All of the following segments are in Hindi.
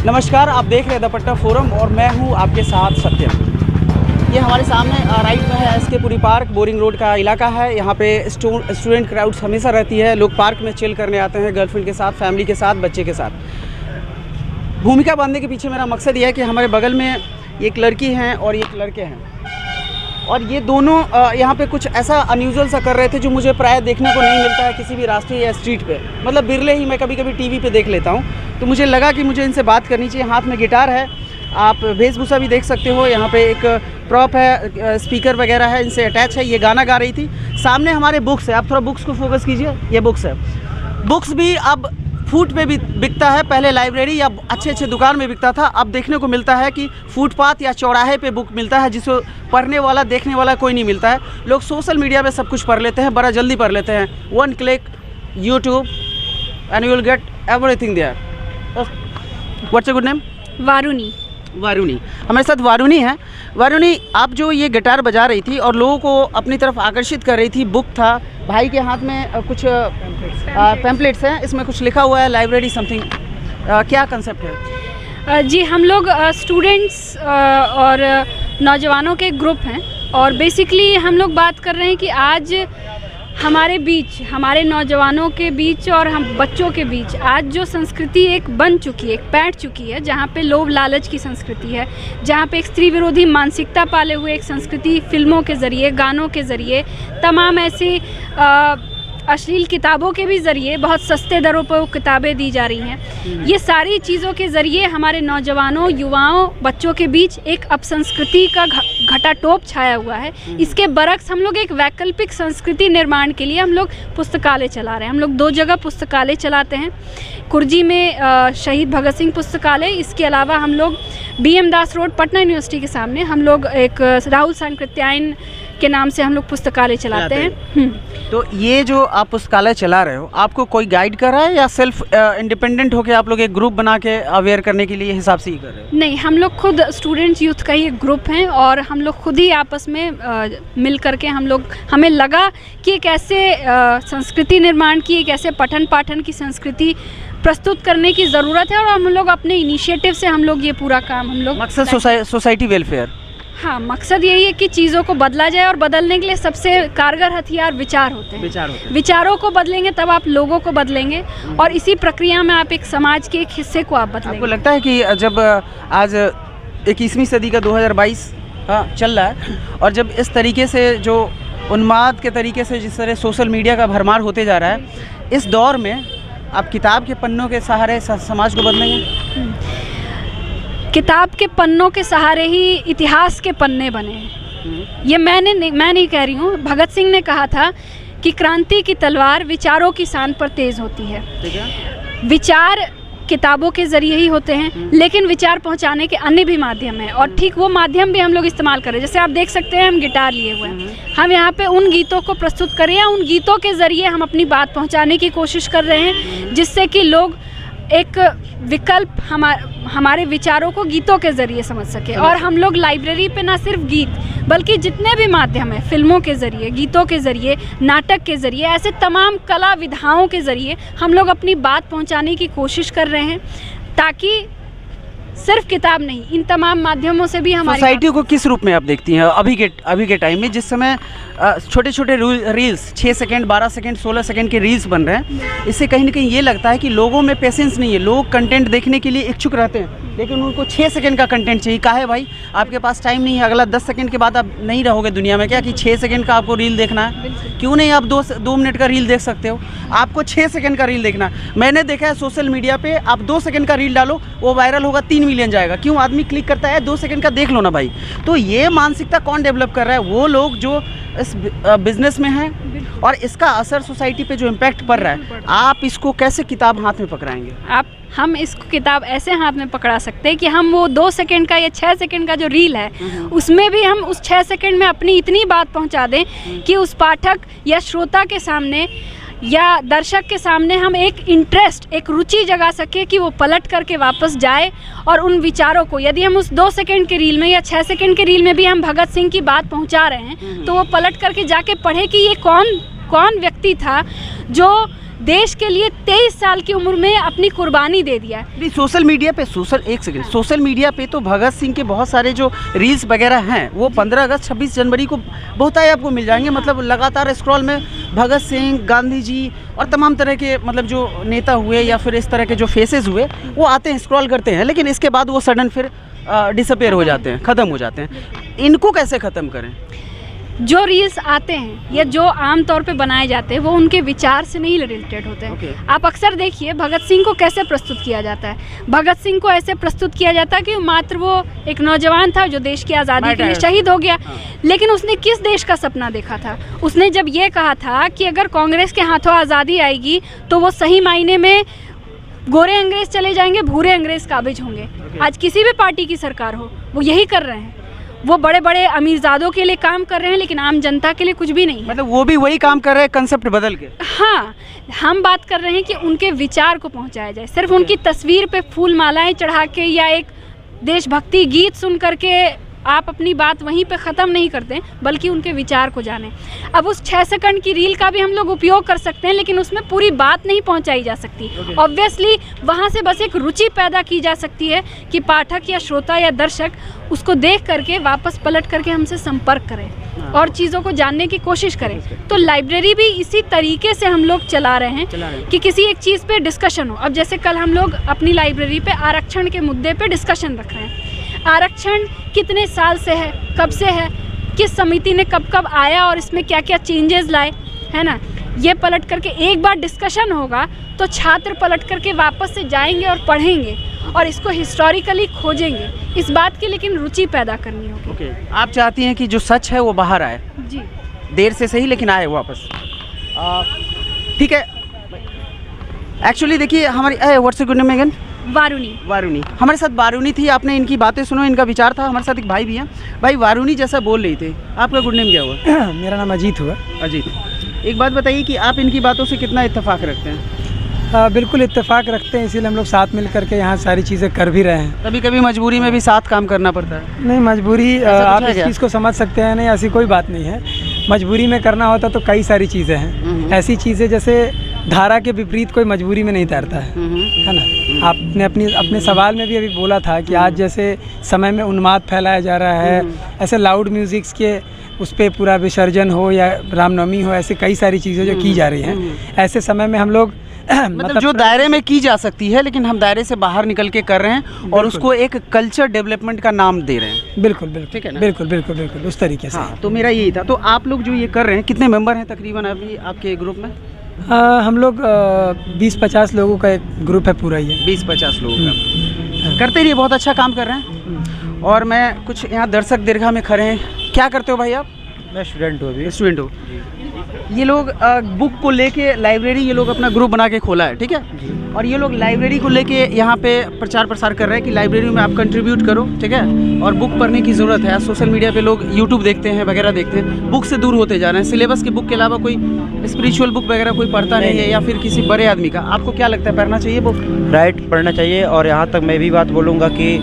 नमस्कार, आप देख रहे हैं दुपट्टा फोरम और मैं हूं आपके साथ सत्यम। ये हमारे सामने राइट में है S K Puri park, Boring Road का इलाका है। यहाँ पे स्टूडेंट क्राउड्स हमेशा रहती है। लोग पार्क में चिल करने आते हैं, गर्लफ्रेंड के साथ, फैमिली के साथ, बच्चे के साथ। भूमिका बांधने के पीछे मेरा मकसद ये है कि हमारे बगल में एक लड़की हैं और एक लड़के हैं, और ये दोनों यहाँ पे कुछ ऐसा अनयूजुअल सा कर रहे थे जो मुझे प्राय देखने को नहीं मिलता है किसी भी रास्ते या स्ट्रीट पे। मतलब बिरले ही मैं कभी कभी टीवी पे देख लेता हूँ, तो मुझे लगा कि मुझे इनसे बात करनी चाहिए। हाथ में गिटार है, आप वेशभूषा भी देख सकते हो। यहाँ पे एक प्रॉप है, स्पीकर वगैरह है, इनसे अटैच है। ये गाना गा रही थी। सामने हमारे बुक्स है, आप थोड़ा बुक्स को फोकस कीजिए। ये बुक्स है। बुक्स भी अब फुट पे भी बिकता है। पहले लाइब्रेरी या अच्छे दुकान में बिकता था, अब देखने को मिलता है कि फुटपाथ या चौराहे पे बुक मिलता है, जिसको पढ़ने वाला, देखने वाला कोई नहीं मिलता है। लोग सोशल मीडिया पे सब कुछ पढ़ लेते हैं, बड़ा जल्दी पढ़ लेते हैं। 1 click YouTube and you will get everything there. What's your good name? Varuni. Varuni, हमारे साथ वारुणी है। वारुणी, आप जो ये गिटार बजा रही थी और लोगों को अपनी तरफ आकर्षित कर रही थी, बुक था, भाई के हाथ में कुछ पैम्पलेट्स हैं, इसमें कुछ लिखा हुआ है लाइब्रेरी समथिंग, क्या कंसेप्ट है? जी, हम लोग स्टूडेंट्स और नौजवानों के ग्रुप हैं, और बेसिकली हम लोग बात कर रहे हैं कि आज हमारे बीच, हमारे नौजवानों के बीच और हम बच्चों के बीच आज जो संस्कृति एक बन चुकी है, एक बैठ चुकी है, जहाँ पे लोभ लालच की संस्कृति है, जहाँ पे एक स्त्री विरोधी मानसिकता पाले हुए एक संस्कृति फिल्मों के ज़रिए, गानों के ज़रिए, तमाम ऐसी अश्लील किताबों के भी ज़रिए बहुत सस्ते दरों पर किताबें दी जा रही हैं। ये सारी चीज़ों के ज़रिए हमारे नौजवानों, युवाओं, बच्चों के बीच एक अपसंस्कृति का घटाटोप छाया हुआ है। इसके बरक्स हम लोग एक वैकल्पिक संस्कृति निर्माण के लिए हम लोग पुस्तकालय चला रहे हैं। हम लोग 2 जगह पुस्तकालय चलाते हैं। कुर्जी में शहीद भगत सिंह पुस्तकालय, इसके अलावा हम लोग BM दास रोड, पटना यूनिवर्सिटी के सामने हम लोग एक राहुल सांकृत्यायन के नाम से हम लोग पुस्तकालय चलाते हैं। तो ये जो आप पुस्तकालय चला रहे हो, आपको कोई गाइड कर रहा है या सेल्फ इंडिपेंडेंट होकर आप लोग एक ग्रुप बना के अवेयर करने के लिए हिसाब से ही कर रहे हो? नहीं, हम लोग खुद स्टूडेंट्स यूथ का ही एक ग्रुप हैं, और हम लोग खुद ही आपस में मिल करके हमें लगा कि एक ऐसे संस्कृति निर्माण की, एक ऐसे पठन पाठन की संस्कृति प्रस्तुत करने की ज़रूरत है, और हम लोग अपने इनिशिएटिव से हम लोग ये पूरा काम हम लोग। मकसद सोसाइटी वेलफेयर। हाँ, मकसद यही है कि चीज़ों को बदला जाए, और बदलने के लिए सबसे कारगर हथियार विचार होते हैं। विचारों को बदलेंगे तब आप लोगों को बदलेंगे, और इसी प्रक्रिया में आप एक समाज के एक हिस्से को आप बदलेंगे। आपको लगता है कि जब आज 21वीं सदी का 2022 चल रहा है, और जब इस तरीके से जो उन्माद के तरीके से जिस तरह सोशल मीडिया का भरमार होते जा रहा है, इस दौर में आप किताब के पन्नों के सहारे समाज को बदलेंगे? किताब के पन्नों के सहारे ही इतिहास के पन्ने बने हैं। ये मैं नहीं कह रही हूँ। भगत सिंह ने कहा था कि क्रांति की तलवार विचारों की शान पर तेज होती है। विचार किताबों के ज़रिए ही होते हैं, लेकिन विचार पहुंचाने के अन्य भी माध्यम हैं, और ठीक वो माध्यम भी हम लोग इस्तेमाल कर रहे हैं। जैसे आप देख सकते हैं, हम गिटार लिए हुए हैं, हम यहाँ पे उन गीतों को प्रस्तुत कर रहे हैं, उन गीतों के ज़रिए हम अपनी बात पहुंचाने की कोशिश कर रहे हैं, जिससे कि लोग एक विकल्प हमारे विचारों को गीतों के ज़रिए समझ सके। और हम लोग लाइब्रेरी पे ना सिर्फ गीत, बल्कि जितने भी माध्यम हैं, फिल्मों के ज़रिए, गीतों के ज़रिए, नाटक के ज़रिए, ऐसे तमाम कला विधाओं के ज़रिए हम लोग अपनी बात पहुंचाने की कोशिश कर रहे हैं, ताकि सिर्फ किताब नहीं, इन तमाम माध्यमों से भी हमारी सोसाइटी को किस रूप में आप देखती हैं अभी के टाइम में, जिस समय छोटे छोटे रील्स 6 सेकंड, 12 सेकंड, 16 सेकंड के रील्स बन रहे हैं? इससे कहीं ना कहीं ये लगता है कि लोगों में पेशेंस नहीं है। लोग कंटेंट देखने के लिए इच्छुक रहते हैं, लेकिन उनको 6 सेकंड का कंटेंट चाहिए। काहे भाई, आपके पास टाइम नहीं है, अगला 10 सेकंड के बाद आप नहीं रहोगे दुनिया में क्या कि 6 सेकंड का आपको रील देखना है? क्यों नहीं आप 2 मिनट का रील देख सकते हो? आपको 6 सेकंड का रील देखना। मैंने देखा है सोशल मीडिया पे, आप 2 सेकंड का रील डालो, वो वायरल होगा, 3 मिलियन जाएगा। क्यों? आदमी क्लिक करता है, 2 सेकंड का देख लो ना भाई। तो ये मानसिकता कौन डेवलप कर रहा है? वो लोग जो इस बिजनेस में हैं, और इसका असर सोसाइटी पे जो इम्पैक्ट पड़ रहा है, आप इसको कैसे किताब हाथ में पकड़ाएंगे? हम इसको किताब ऐसे हाथ में पकड़ा सकते हैं कि हम वो 2 सेकंड का या 6 सेकंड का जो रील है, उसमें भी हम उस 6 सेकंड में अपनी इतनी बात पहुंचा दें कि उस पाठक या श्रोता के सामने या दर्शक के सामने हम एक इंटरेस्ट, एक रुचि जगा सके कि वो पलट करके वापस जाए, और उन विचारों को, यदि हम उस 2 सेकंड के रील में या 6 सेकंड के रील में भी हम भगत सिंह की बात पहुंचा रहे हैं, तो वो पलट करके जाके पढ़े कि ये कौन कौन व्यक्ति था जो देश के लिए 23 साल की उम्र में अपनी कुर्बानी दे दिया है। नहीं, सोशल मीडिया पे सोशल मीडिया पे तो भगत सिंह के बहुत सारे जो रील्स वगैरह हैं वो 15 अगस्त 26 जनवरी को बहुत आए आपको मिल जाएंगे। मतलब लगातार स्क्रॉल में भगत सिंह, गांधी जी और तमाम तरह के मतलब जो नेता हुए या फिर इस तरह के जो फेसेस हुए वो आते हैं, स्क्रॉल करते हैं, लेकिन इसके बाद वो सडन फिर डिसअपेयर हो जाते हैं, ख़त्म हो जाते हैं। इनको कैसे ख़त्म करें? जो रील्स आते हैं या जो आम तौर पे बनाए जाते हैं वो उनके विचार से नहीं रिलेटेड होते हैं। आप अक्सर देखिए भगत सिंह को कैसे प्रस्तुत किया जाता है। भगत सिंह को ऐसे प्रस्तुत किया जाता है कि मात्र वो एक नौजवान था जो देश की आज़ादी के लिए शहीद हो गया। लेकिन उसने किस देश का सपना देखा था? उसने जब ये कहा था कि अगर कांग्रेस के हाथों आज़ादी आएगी तो वो सही मायने में गोरे अंग्रेज चले जाएंगे, भूरे अंग्रेज काबिज होंगे। आज किसी भी पार्टी की सरकार हो वो यही कर रहे हैं। वो बड़े बड़े अमीरजादों के लिए काम कर रहे हैं लेकिन आम जनता के लिए कुछ भी नहीं है। मतलब वो भी वही काम कर रहे हैं, कंसेप्ट बदल के। हाँ, हम बात कर रहे हैं कि उनके विचार को पहुंचाया जाए। सिर्फ उनकी तस्वीर पे फूल मालाएं चढ़ा के या एक देशभक्ति गीत सुन करके आप अपनी बात वहीं पे ख़त्म नहीं करते, बल्कि उनके विचार को जानें। अब उस 6 सेकंड की रील का भी हम लोग उपयोग कर सकते हैं लेकिन उसमें पूरी बात नहीं पहुंचाई जा सकती। ऑब्वियसली वहाँ से बस एक रुचि पैदा की जा सकती है कि पाठक या श्रोता या दर्शक उसको देख करके वापस पलट करके हमसे संपर्क करें और चीज़ों को जानने की कोशिश करें। तो लाइब्रेरी भी इसी तरीके से हम लोग चला रहे हैं कि किसी एक चीज़ पे डिस्कशन हो। अब जैसे कल हम लोग अपनी लाइब्रेरी पे आरक्षण के मुद्दे पे डिस्कशन रख रहे हैं। आरक्षण कितने साल से है, कब से है, किस समिति ने कब कब आया और इसमें क्या क्या चेंजेस लाए, है ना? ये पलट करके एक बार डिस्कशन होगा तो छात्र पलट करके वापस से जाएंगे और पढ़ेंगे और इसको हिस्टोरिकली खोजेंगे। इस बात की लेकिन रुचि पैदा करनी होगी। आप चाहती हैं कि जो सच है वो बाहर आए? जी, देर से सही लेकिन आए वापस। ठीक है। एक्चुअली देखिए हमारी what's your good name again? Varuni हमारे साथ वारुणी थी। आपने इनकी बातें सुनो, इनका विचार था। हमारे साथ एक भाई भी हैं। भाई, वारुणी जैसा बोल रही थी, आपका गुड नेम क्या हुआ? मेरा नाम अजीत हुआ। अजीत, एक बात बताइए कि आप इनकी बातों से कितना इत्तेफाक रखते हैं? बिल्कुल इत्तेफाक रखते हैं, इसीलिए हम लोग साथ मिल करके यहाँ सारी चीज़ें कर भी रहे हैं। कभी कभी मजबूरी में भी साथ काम करना पड़ता है। नहीं, मजबूरी आप इस चीज़ को समझ सकते हैं, नहीं ऐसी कोई बात नहीं है। मजबूरी में करना होता तो कई सारी चीज़ें हैं। ऐसी चीज़ें जैसे धारा के विपरीत कोई मजबूरी में नहीं तैरता है ना? आपने अपने सवाल में भी अभी बोला था कि आज जैसे समय में उन्माद फैलाया जा रहा है, ऐसे लाउड म्यूज़िक्स के उस पर पूरा विसर्जन हो या रामनवमी हो, ऐसे कई सारी चीज़ें जो की जा रही हैं। ऐसे समय में हम लोग मतलब जो दायरे में की जा सकती है लेकिन हम दायरे से बाहर निकल के कर रहे हैं और उसको एक कल्चर डेवलपमेंट का नाम दे रहे हैं। बिल्कुल, ठीक है ना? बिल्कुल उस तरीके से। हाँ, तो मेरा यही था। तो आप लोग जो ये कर रहे हैं, कितने मेंबर हैं तकरीबन अभी आपके ग्रुप में? हम लोग 20-50 लोगों का एक ग्रुप है पूरा। ये 20-50 लोगों का करते रहिए, बहुत अच्छा काम कर रहे हैं। और मैं कुछ यहाँ दर्शक दीर्घा में खड़े हैं। क्या करते हो भाई आप? मैं स्टूडेंट हूँ अभी। स्टूडेंट हो। ये लोग बुक को लेके लाइब्रेरी, ये लोग अपना ग्रुप बना के खोला है, ठीक है? और ये लोग लाइब्रेरी को लेके यहाँ पे प्रचार प्रसार कर रहे हैं कि लाइब्रेरी में आप कंट्रीब्यूट करो, ठीक है? और बुक पढ़ने की ज़रूरत है। आज सोशल मीडिया पे लोग यूट्यूब देखते हैं वगैरह देखते हैं, बुक से दूर होते जा रहे हैं। सिलेबस की बुक के अलावा कोई स्पिरिचुअल बुक वगैरह कोई पढ़ता नहीं है, या फिर किसी बड़े आदमी का। आपको क्या लगता है, पढ़ना चाहिए बुक? राइट, पढ़ना चाहिए। और यहाँ तक मैं भी बात बोलूँगा कि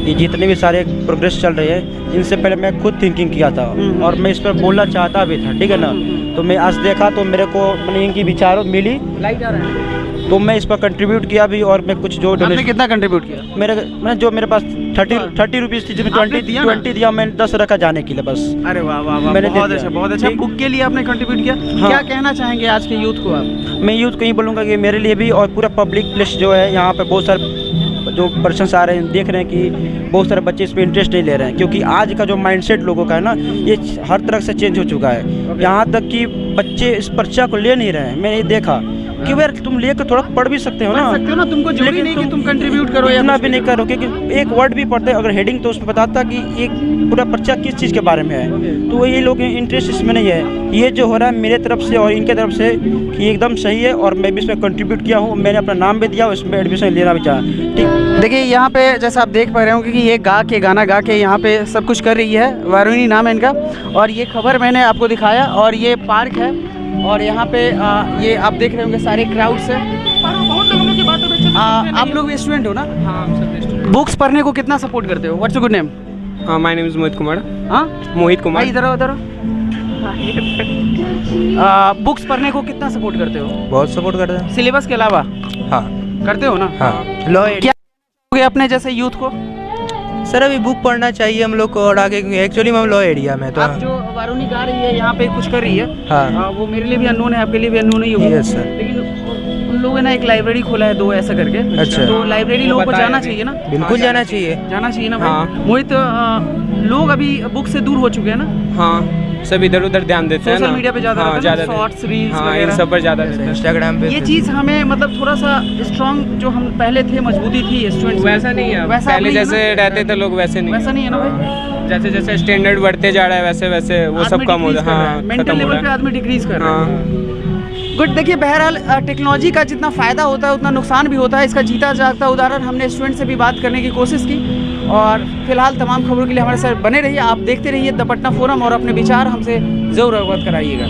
ये जितने भी सारे प्रोग्रेस चल रहे हैं, इनसे पहले मैं खुद थिंकिंग किया था और मैं इस पर बोलना चाहता भी था, ठीक है ना? तो मैं आज देखा तो मेरे को मैंने इनकी विचारों मिली, लाइट आ रहा है, तो मैं इस पर कंट्रीब्यूट किया भी। और मैं कुछ जो आपने कितना कंट्रीब्यूट किया? मैंने जो मेरे पास 30 रुपीज़ थी, जिसमें 20 दिया, मैंने 10 रखा जाने के लिए बस। अरे वाह वाह वाह, मैंने बहुत अच्छा, बहुत अच्छा। बुक के लिए आपने कंट्रीब्यूट किया। हाँ। क्या कहना चाहेंगे आज के यूथ को आप? मैं यूथ को ही बोलूँगा कि मेरे लिए भी और पूरा पब्लिक प्लेस जो है, यहाँ पे बहुत सारे जो पर्सन्स आ रहे हैं, देख रहे हैं कि बहुत सारे बच्चे इस पर इंटरेस्ट नहीं ले रहे हैं, क्योंकि आज का जो माइंडसेट लोगों का है ना, ये हर तरह से चेंज हो चुका है। यहाँ तक कि बच्चे इस पर्चा को ले नहीं रहे हैं। मैंने ये देखा कि यार तुम लेकर थोड़ा पढ़ भी सकते हो ना, तुमको जरूरी नहीं कि तुम कंट्रीब्यूट करो या इतना भी नहीं करो, क्योंकि एक वर्ड भी पढ़ते अगर हेडिंग तो उसमें बताता कि एक पूरा पर्चा किस चीज़ के बारे में है। तो ये लोग इंटरेस्ट इसमें नहीं है। ये जो हो रहा है मेरे तरफ से और इनके तरफ से कि एकदम सही है, और मैं भी इसमें कंट्रीब्यूट किया हूँ। मैंने अपना नाम भी दिया, उसमें एडमिशन लेना भी चाहा। ठीक, देखिए यहाँ पे जैसा आप देख पा रहे होंगे कि ये गाना गा के यहाँ पे सब कुछ कर रही है। वारुणी नाम है इनका। और ये खबर मैंने आपको दिखाया, और ये पार्क है, और यहाँ पे ये आप देख रहे होंगे सारे क्राउड से। बहुत लोगों की बातों में आप लोग भी स्टूडेंट हो ना? हाँ, सब स्टूडेंट। बुक्स पढ़ने को कितना सपोर्ट करते हो? What's your good name? My name is Mohit Kumar. हाँ, मोहित कुमार। इधर बुक्स पढ़ने को कितना सपोर्ट करते हो? बहुत सपोर्ट करते हैं। सिलेबस के अलावा हाँ करते हो ना? हाँ। लॉ क्या कहोगे अपने जैसे यूथ को? सर अभी बुक पढ़ना चाहिए हम लोग को और आगे, एक्चुअली हम लोग एरिया में तो आप जो वारुणी गा रही है यहाँ पे कुछ कर रही है, हाँ वो मेरे लिए भी अननोन है, आपके लिए भी अननोन ही होगा। Yes sir. लेकिन उन लोगों ने एक लाइब्रेरी खोला है 2 ऐसा करके। अच्छा। तो लाइब्रेरी लोगों को जाना चाहिए ना? बिल्कुल जाना चाहिए। जाना चाहिए ना भाई। मोहित, लोग अभी बुक से दूर हो चुके हैं ना? हाँ, सब इधर उधर ध्यान देते हैं ना। सोशल मीडिया पे ज़्यादा रहता है ना, शॉर्ट्स, रील्स हाँ, इन वगैरह। सब पर ज़्यादा रहते हैं। इंस्टाग्राम पे ये चीज़ हमें मतलब थोड़ा सा स्ट्रॉन्ग जो हम पहले थे, मजबूती थी स्टूडेंट्स, वैसा नहीं है। वैसा पहले नहीं है जैसे ना? रहते थे लोग वैसे नहीं वैसा नहीं है ना भाई? जैसे जैसे स्टैंडर्ड बढ़ते जा रहा है वैसे वैसे वो सब कम हो रहा है। हाँ, मेंटल खत्म हो लेवल पे रहा है। आदमी डिक्रीज कर रहा है। हाँ। गुड। देखिए, बहरहाल टेक्नोलॉजी का जितना फ़ायदा होता है उतना नुकसान भी होता है। इसका जीता जागता उदाहरण हमने स्टूडेंट से भी बात करने की कोशिश की। और फिलहाल तमाम खबरों के लिए हमारे साथ बने रहिए, आप देखते रहिए द पटना फोरम और अपने विचार हमसे ज़रूर अवगत कराइएगा।